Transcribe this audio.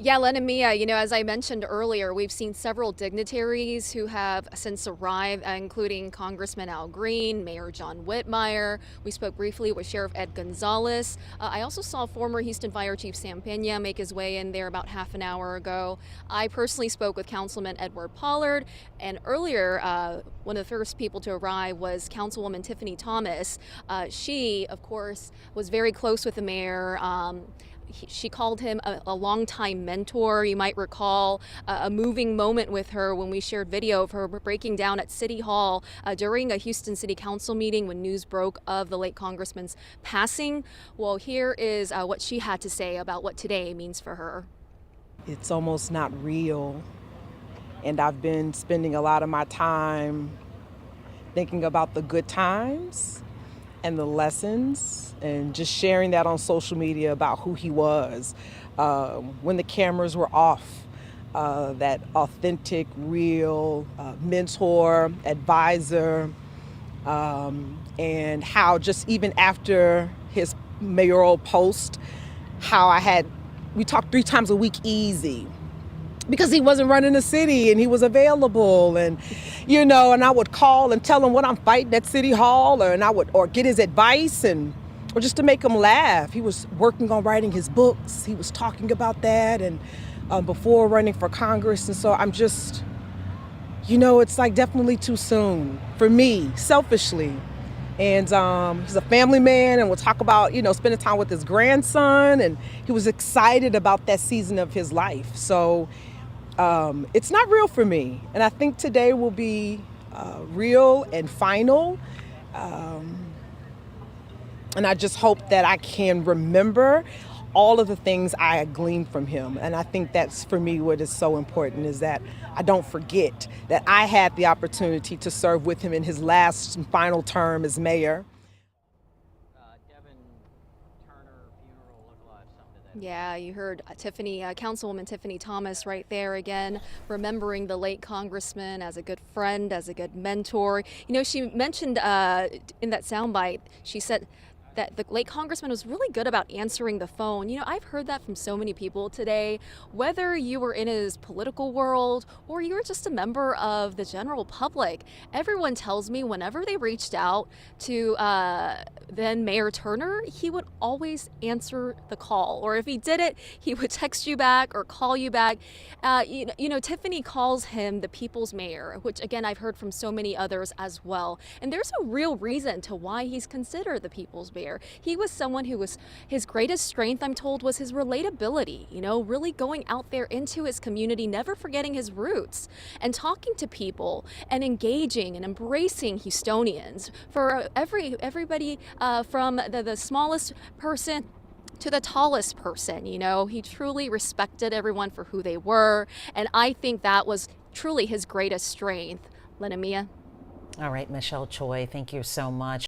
Yeah, Len and Mia, as I mentioned earlier, we've seen several dignitaries who have since arrived, including Congressman Al Green, Mayor John Whitmire. We spoke briefly with Sheriff Ed Gonzalez. I also saw former Houston Fire Chief Sam Pena make his way in there about half an hour ago. I personally spoke with Councilman Edward Pollard, and earlier, one of the first people to arrive was Councilwoman Tiffany Thomas. She, of course, was very close with the mayor. She called him a longtime mentor. You might recall a moving moment with her when we shared video of her breaking down at City Hall during a Houston City Council meeting when news broke of the late congressman's passing. Well, here is what she had to say about what today means for her. It's almost not real, and I've been spending a lot of my time thinking about the good times and the lessons, and just sharing that on social media about who he was when the cameras were off. That authentic, real mentor, advisor, and how just even after his mayoral post, how we talked 3 times a week easy, because he wasn't running the city and he was available, and and I would call and tell him what I'm fighting at City Hall, or get his advice, or just to make him laugh. He was working on writing his books. He was talking about that, and before running for Congress. And so I'm just, it's like definitely too soon for me, selfishly. And he's a family man, and we'll talk about, spending time with his grandson, and he was excited about that season of his life. So it's not real for me. And I think today will be real and final. And I just hope that I can remember all of the things I gleaned from him. And I think that's, for me, what is so important, is that I don't forget that I had the opportunity to serve with him in his last and final term as mayor. Yeah, you heard Councilwoman Tiffany Thomas right there again, remembering the late congressman as a good friend, as a good mentor. She mentioned in that soundbite, she said that the late congressman was really good about answering the phone. I've heard that from so many people today, whether you were in his political world or you were just a member of the general public. Everyone tells me whenever they reached out to then Mayor Turner, he would always answer the call, or if he did it, he would text you back or call you back. Tiffany calls him the people's mayor, which again, I've heard from so many others as well. And there's a real reason to why he's considered the people's mayor. He was someone who was, his greatest strength, I'm told, was his relatability, really going out there into his community, never forgetting his roots, and talking to people and engaging and embracing Houstonians, for everybody from the smallest person to the tallest person. He truly respected everyone for who they were, and I think that was truly his greatest strength. Len and Mia. All right, Michelle Choi, thank you so much.